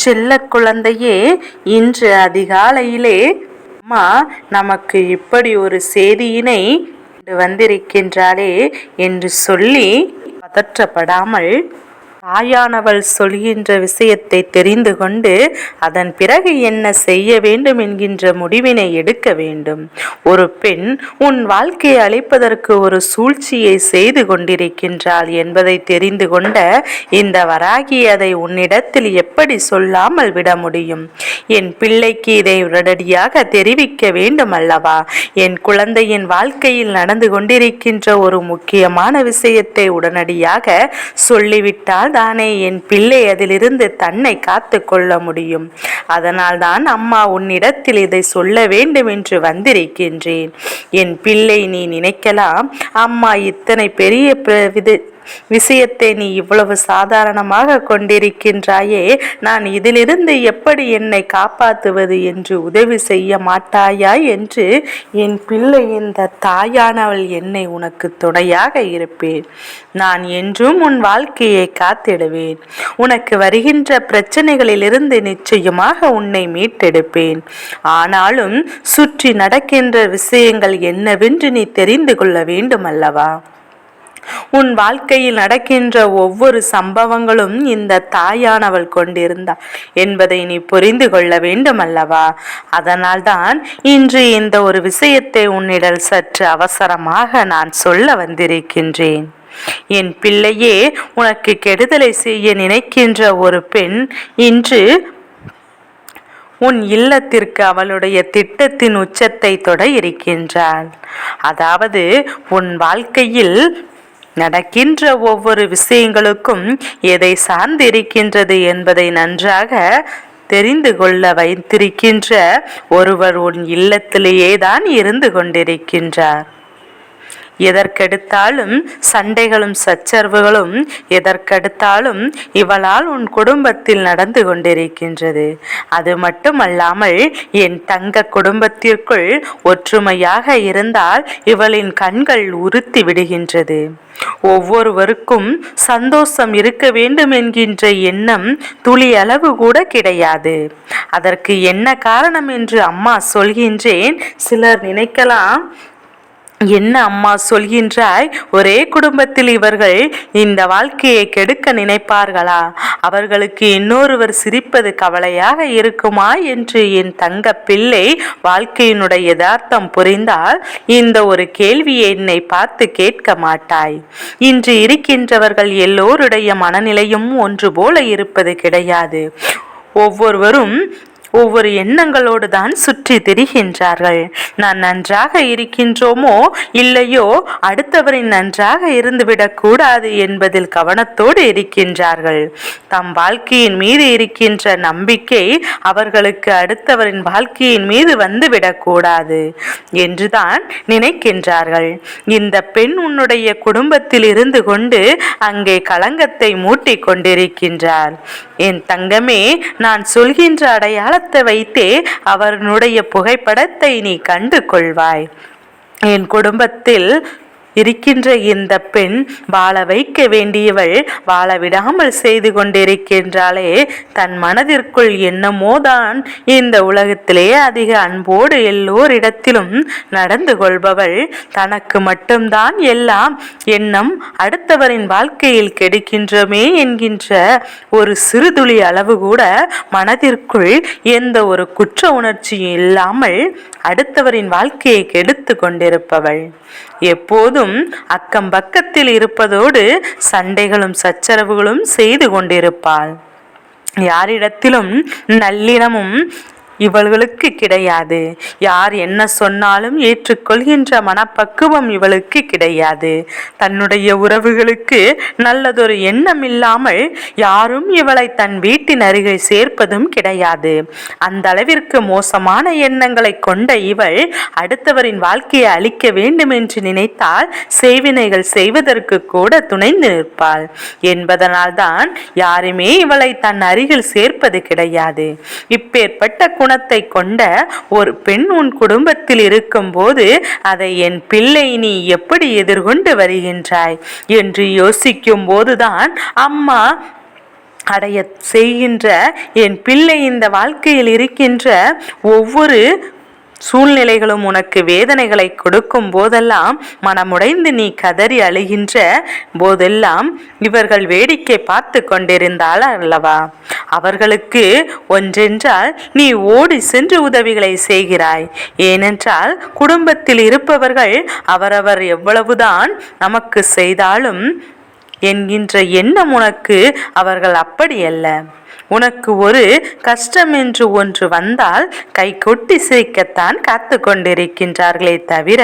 செல்ல குழந்தையே, இன்று அதிகாலையிலே அம்மா நமக்கு இப்படி ஒரு செய்தியினை வந்திருக்கின்றாளே என்று சொல்லி பதற்றப்படாமல் தாயானவள் சொல்கின்ற விஷயத்தை தெரிந்து கொண்டு அதன் பிறகு என்ன செய்ய வேண்டும் என்கின்ற முடிவினை எடுக்க வேண்டும். ஒரு பெண் உன் வாழ்க்கையை அழிப்பதற்கு ஒரு சூழ்ச்சியை செய்து கொண்டிருக்கின்றாள் என்பதை தெரிந்து கொண்ட இந்த வராகி அதை உன்னிடத்தில் எப்படி சொல்லாமல் விட முடியும்? என் பிள்ளைக்கு இதை உடனடியாக தெரிவிக்க வேண்டும் அல்லவா? என் குழந்தையின் வாழ்க்கையில் நடந்து கொண்டிருக்கின்ற ஒரு முக்கியமான விஷயத்தை உடனடியாக சொல்லிவிட்டால் தானே என் பிள்ளை அதிலிருந்து தன்னை காத்து கொள்ள முடியும். அதனால் தான் அம்மா உன்னிடத்தில் இதை சொல்ல வேண்டும் என்று வந்திருக்கின்றேன். என் பிள்ளை, நீ நினைக்கலாம், அம்மா இத்தனை பெரிய விஷயத்தை நீ இவ்வளவு சாதாரணமாக கொண்டிருக்கின்றாயே, நான் இதிலிருந்து எப்படி என்னை காப்பாற்றுவது என்று உதவி செய்ய மாட்டாயா என்று. என் பிள்ளை, இந்த தாயானவள் என்னை உனக்கு துணையாக இருப்பேன். நான் என்றும் உன் வாழ்க்கையை காத்திடுவேன். உனக்கு வருகின்ற பிரச்சனைகளிலிருந்து நிச்சயமாக உன்னை மீட்டெடுப்பேன். ஆனாலும் சுற்றி நடக்கின்ற விஷயங்கள் என்னவென்று நீ தெரிந்து கொள்ள வேண்டும் அல்லவா? உன் வாழ்க்கையில் நடக்கின்ற ஒவ்வொரு சம்பவங்களும் இந்த தாயானவள் கொண்டிருந்தாள் என்பதை நீ புரிந்து கொள்ள வேண்டும் அல்லவா? அதனால்தான் இன்று இந்த ஒரு விஷயத்தை உன்னிடம் சற்று அவசரமாக நான் சொல்ல வந்திருக்கின்றேன். என் பிள்ளையே, உனக்கு கெடுதலை செய்ய நினைக்கின்ற ஒரு பெண் இன்று உன் இல்லத்திற்கு அவளுடைய திட்டத்தின் உச்சத்தை தொட இருக்கின்றாள். அதாவது உன் வாழ்க்கையில் நடக்கின்ற ஒவ்வொரு விஷயங்களுக்கும் எதை சார்ந்து இருக்கின்றது என்பதை நன்றாக தெரிந்து கொள்ள வைத்திருக்கின்ற ஒருவர் உன் இல்லத்திலேயே தான் இருந்து கொண்டிருக்கின்றார். எதற்கெடுத்தாலும் சண்டைகளும் சச்சரவுகளும் எதற்கெடுத்தாலும் இவளால் உன் குடும்பத்தில் நடந்து கொண்டிருக்கின்றது. அது மட்டுமல்லாமல் என் தங்க குடும்பத்திற்குள் ஒற்றுமையாக இருந்தால் இவளின் கண்கள் உறுத்தி விடுகின்றது. ஒவ்வொருவருக்கும் சந்தோஷம் இருக்க வேண்டும் என்கின்ற எண்ணம் துளி அளவு கூட கிடையாது. அதற்கு என்ன காரணம் என்று அம்மா சொல்கின்றேன். சிலர் நினைக்கலாம், என்ன அம்மா சொல்கின்றாய்? ஒரே குடும்பத்தில் இவர்கள் இந்த வாழ்க்கையை கெடுக்க நினைப்பார்களா? அவர்களுக்கு இன்னொருவர் சிரிப்பது கவலையாக இருக்குமா என்று என் தங்க பிள்ளை வாழ்க்கையினுடைய யதார்த்தம் புரிந்தால் இந்த ஒரு கேள்வியை என்னை பார்த்து கேட்க மாட்டாய். இன்று இருக்கின்றவர்கள் எல்லோருடைய மனநிலையும் ஒன்று போல இருப்பது கிடையாது. ஒவ்வொருவரும் ஒவ்வொரு எண்ணங்களோடு தான் சுற்றி திரிகின்றார்கள். நான் நன்றாக இருக்கின்றோமோ இல்லையோ, அடுத்தவரின் நன்றாக இருந்துவிடக் கூடாது என்பதில் கவனத்தோடு இருக்கின்றார்கள். தம் வாழ்க்கையின் மீது இருக்கின்ற நம்பிக்கை அவர்களுக்கு அடுத்தவரின் வாழ்க்கையின் மீது வந்துவிடக்கூடாது என்றுதான் நினைக்கின்றார்கள். இந்த பெண் உன்னுடைய குடும்பத்தில் இருந்து கொண்டு அங்கே களங்கத்தை மூட்டி கொண்டிருக்கின்றார். என் தங்கமே, நான் சொல்கின்ற அடையாளத்தை வைத்தே அவனுடைய புகைப்படத்தை நீ கண்டு கொள்வாய். என் குடும்பத்தில் இருக்கின்ற இந்த பெண் வாழ வைக்க வேண்டியவள் வாழ விடாமல் செய்து கொண்டிருக்கின்றாளே. தன் மனதிற்குள் என்னமோதான் இந்த உலகத்திலே அதிக அன்போடு எல்லோரிடத்திலும் நடந்து கொள்பவள். தனக்கு மட்டும்தான் எல்லாம் எண்ணம் அடுத்தவரின் வாழ்க்கையில் கெடுக்கின்றமே என்கின்ற ஒரு சிறுதுளி அளவு கூட மனதிற்குள் எந்த ஒரு குற்ற உணர்ச்சியும் இல்லாமல் அடுத்தவரின் வாழ்க்கையை கெடுத்து கொண்டிருப்பவள். எப்போதும் அக்கம் பக்கத்தில் இருப்பதோடு சண்டைகளும் சச்சரவுகளும் செய்து கொண்டிருப்பாள். யாரிடத்திலும் நல்லிணமும் இவளுக்கு கிடையாது. யார் என்ன சொன்னாலும் ஏற்றுக்கொள்கின்ற மனப்பக்குவம் இவளுக்கு கிடையாது. தன்னுடைய உறவுகளுக்கு நல்லதொரு எண்ணம் இல்லாமல் யாரும் இவளை தன் வீட்டின் அருகே சேர்ப்பதும் கிடையாது. அந்த அளவிற்கு மோசமான எண்ணங்களை கொண்ட இவள் அடுத்தவரின் வாழ்க்கையை அழிக்க வேண்டும் என்று நினைத்தால் செய்வினைகள் செய்வதற்கு கூட துணைந்து நிற்பாள் என்பதனால் தான் யாருமே இவளை தன் அருகில் சேர்ப்பது கிடையாது. இப்பேற்பட்ட குணத்தை கொண்ட ஒரு பெண் உன் குடும்பத்தில் இருக்கும் போது அதை என் பிள்ளை நீ எப்படி எதிர்கொண்டு வருகின்றாய் என்று யோசிக்கும் போதுதான் அம்மா அடைய செய்கின்ற என் பிள்ளை, இந்த வாழ்க்கையில் இருக்கின்ற ஒவ்வொரு சூழ்நிலைகளும் உனக்கு வேதனைகளை கொடுக்கும் போதெல்லாம், மனமுடைந்து நீ கதறி அழுகின்ற போதெல்லாம் இவர்கள் வேடிக்கை பார்த்து கொண்டிருந்தால் அல்லவா, அவர்களுக்கு ஒன்றென்றால் நீ ஓடி சென்று உதவிகளை செய்கிறாய். ஏனென்றால் குடும்பத்தில் இருப்பவர்கள் அவரவர் எவ்வளவுதான் நமக்கு செய்தாலும் என்கின்ற எண்ணம் உனக்கு அவர்கள் அப்படியல்ல. உனக்கு ஒரு கஷ்டம் என்று ஒன்று வந்தால் கை கொட்டி சிரிக்கத்தான் காத்து கொண்டிருக்கின்றார்களே தவிர,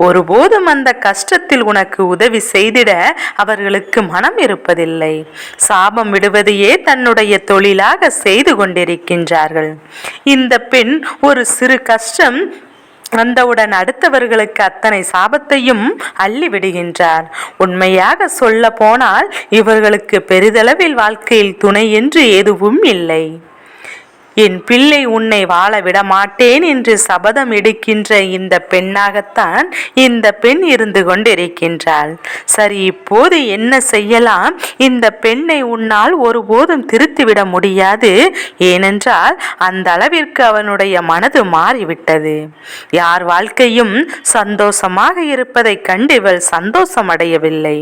ஒருபோதும் அந்த கஷ்டத்தில் உனக்கு உதவி செய்திட அவர்களுக்கு மனம் இருப்பதில்லை. சாபம் விடுவதையே தன்னுடைய தொழிலாக செய்து கொண்டிருக்கின்றார்கள். இந்த பெண் ஒரு சிறு கஷ்டம் வந்தவுடன் அடுத்தவர்களுக்கு அத்தனை சாபத்தையும் அள்ளி விடுகின்றார். உண்மையாக சொல்ல போனால் இவர்களுக்கு பெரிதளவில் வாழ்க்கையில் துணை என்று எதுவும் இல்லை. என் பிள்ளை உன்னை வாழ விட மாட்டேன் என்று சபதம் எடுக்கின்ற இந்த பெண்ணாகத்தான் இந்த பெண் இருந்து கொண்டிருக்கின்றாள். சரி, இப்போது என்ன செய்யலாம்? இந்த பெண்ணை உன்னால் ஒருபோதும் திருத்திவிட முடியாது. ஏனென்றால் அந்த அளவிற்கு அவனுடைய மனது மாறிவிட்டது. யார் வாழ்க்கையும் சந்தோஷமாக இருப்பதை கண்டு இவள் சந்தோஷம் அடையவில்லை.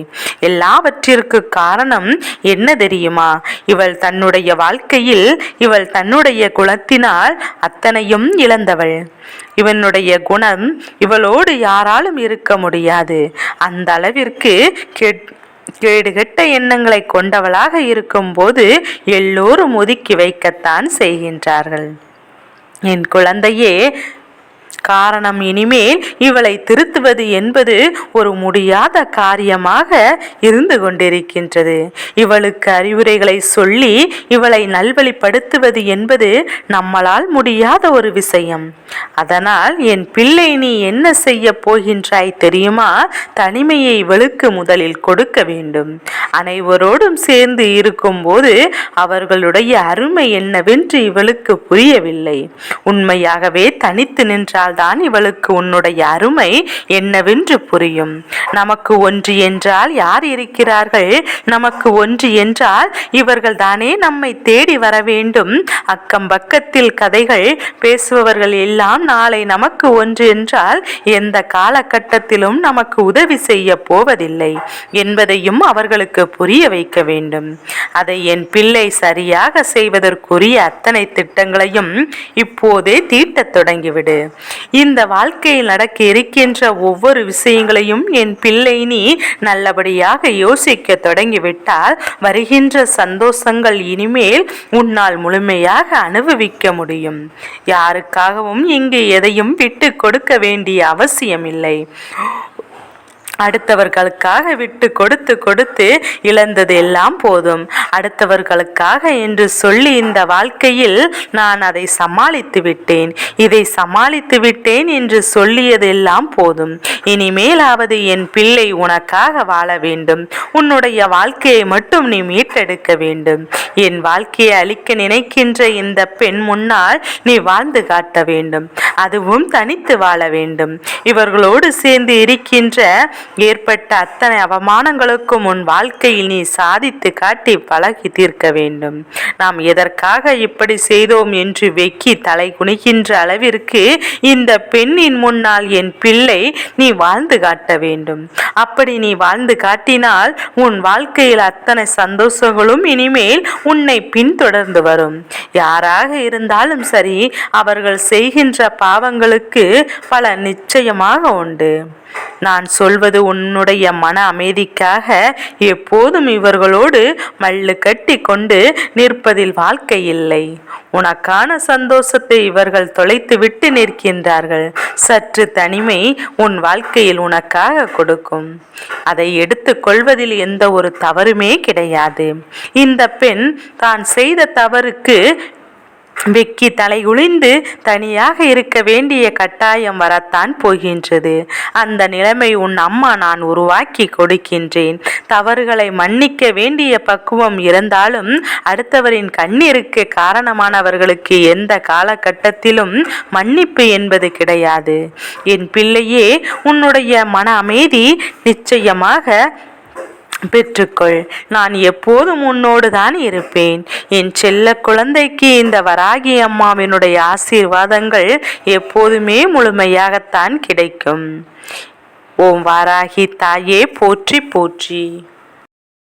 எல்லாவற்றிற்கு காரணம் என்ன தெரியுமா? இவள் தன்னுடைய வாழ்க்கையில் இவள் தன்னுடைய குலத்தினால் அத்தனையும் இழந்தவள். இவனுடைய குணம் இவளோடு யாராலும் இருக்க முடியாது. அந்த அளவிற்கு கேடுகெட்ட எண்ணங்களை கொண்டவளாக இருக்கும்போது எல்லோரும் ஒதுக்கி வைக்கத்தான் செய்கின்றார்கள். என் குழந்தையே, காரணம் இனிமேல் இவளை திருத்துவது என்பது ஒரு முடியாத காரியமாக இருந்து கொண்டிருக்கின்றது. இவளுக்கு அறிவுரைகளை சொல்லி இவளை நல்வழிப்படுத்துவது என்பது நம்மளால் முடியாத ஒரு விஷயம். அதனால் என் பிள்ளை, நீ என்ன செய்ய போகின்றாய் தெரியுமா? தனிமையை இவளுக்கு முதலில் கொடுக்க வேண்டும். அனைவரோடும் சேர்ந்து இருக்கும்போது அவர்களுடைய அருமை என்னவென்று இவளுக்கு புரியவில்லை. உண்மையாகவே தனித்து நின்றால் தான் இவளுக்கு உன்னுடைய அருமை என்னவென்று புரியும். நமக்கு ஒன்று என்றால் யார் இருக்கிறார்கள்? நமக்கு ஒன்று என்றால் இவர்கள் தானே நம்மை தேடி வர வேண்டும். அக்கம் பக்கத்தில் கதைகள் பேசுபவர்கள் எல்லாம் நாளை நமக்கு ஒன்று என்றால் எந்த காலகட்டத்திலும் நமக்கு உதவி செய்ய போவதில்லை என்பதையும் அவர்களுக்கு புரிய வைக்க வேண்டும். அதை என் பிள்ளை சரியாக செய்வதற்குரிய அத்தனை திட்டங்களையும் இப்போதே தீட்டத் தொடங்கிவிடு. இந்த வாழ்க்கையில் நடக்க இருக்கின்ற ஒவ்வொரு விஷயங்களையும் என் பிள்ளை நீ நல்லபடியாக யோசிக்க தொடங்கிவிட்டால் வருகின்ற சந்தோஷங்கள் இனிமேல் உன்னால் முழுமையாக அனுபவிக்க முடியும். யாருக்காகவும் இங்கு எதையும் விட்டு கொடுக்க வேண்டிய அவசியமில்லை. அடுத்தவர்களுக்காக விட்டு கொடுத்து கொடுத்து இழந்தது எல்லாம் போதும். அடுத்தவர்களுக்காக என்று சொல்லி இந்த வாழ்க்கையில் நான் அதை சமாளித்து விட்டேன், இதை சமாளித்து விட்டேன் என்று சொல்லியதெல்லாம் போதும். இனிமேலாவது என் பிள்ளை உனக்காக வாழ வேண்டும். உன்னுடைய வாழ்க்கையை மட்டும் நீ மீட்டெடுக்க வேண்டும். என் வாழ்க்கையை அழிக்க நினைக்கின்ற இந்த பெண் முன்னால் நீ வாழ்ந்து காட்ட வேண்டும். அதுவும் தனித்து வாழ வேண்டும். இவர்களோடு சேர்ந்து இருக்கின்ற ஏற்பட்ட அத்தனை அவமானங்களுக்கும் உன் வாழ்க்கையில் நீ சாதித்து காட்டி பழகி தீர்க்க வேண்டும். நாம் எதற்காக இப்படி செய்தோம் என்று வெக்கி தலை குனிகின்ற அளவிற்கு இந்த பெண்ணின் முன்னால் என் பிள்ளை நீ வாழ்ந்து காட்ட வேண்டும். அப்படி நீ வாழ்ந்து காட்டினால் உன் வாழ்க்கையில் அத்தனை சந்தோஷங்களும் இனிமேல் உன்னை பின்தொடர்ந்து வரும். யாராக இருந்தாலும் சரி, அவர்கள் செய்கின்ற பாவங்களுக்கு பல நிச்சயமாக உண்டு. நான் சொல்வது உன்னுடைய மன அமைதிக்காக. எப்போதும் இவர்களோடு மல்லு கட்டி கொண்டு நிற்பதில் வாழ்க்கை இல்லை. உனக்கான சந்தோஷத்தை இவர்கள் தொலைத்து விட்டு நிற்கின்றார்கள். சற்று தனிமை உன் வாழ்க்கையில் உனக்காக கொடுக்கும். அதை எடுத்துக் கொள்வதில் எந்த ஒரு தவறுமே கிடையாது. இந்த பெண் தான் செய்த தவறுக்கு வெக்கி தலை குனிந்து தனியாக இருக்க வேண்டிய கட்டாயம் வரத்தான் போகின்றது. அந்த நிலைமை உன் அம்மா நான் உருவாக்கி கொடுக்கின்றேன். தவறுகளை மன்னிக்க வேண்டிய பக்குவம் இருந்தாலும் அடுத்தவரின் கண்ணீருக்கு காரணமானவர்களுக்கு எந்த காலகட்டத்திலும் மன்னிப்பு என்பது கிடையாது. என் பிள்ளையே, உன்னுடைய மன அமைதி நிச்சயமாக பெற்றுக்கொள். நான் எப்போதும் உன்னோடு தான் இருப்பேன். என் செல்ல குழந்தைக்கு இந்த வராகி அம்மாவினுடைய ஆசீர்வாதங்கள் எப்போதுமே முழுமையாகத்தான் கிடைக்கும். ஓம் வாராகி தாயே போற்றி போற்றி.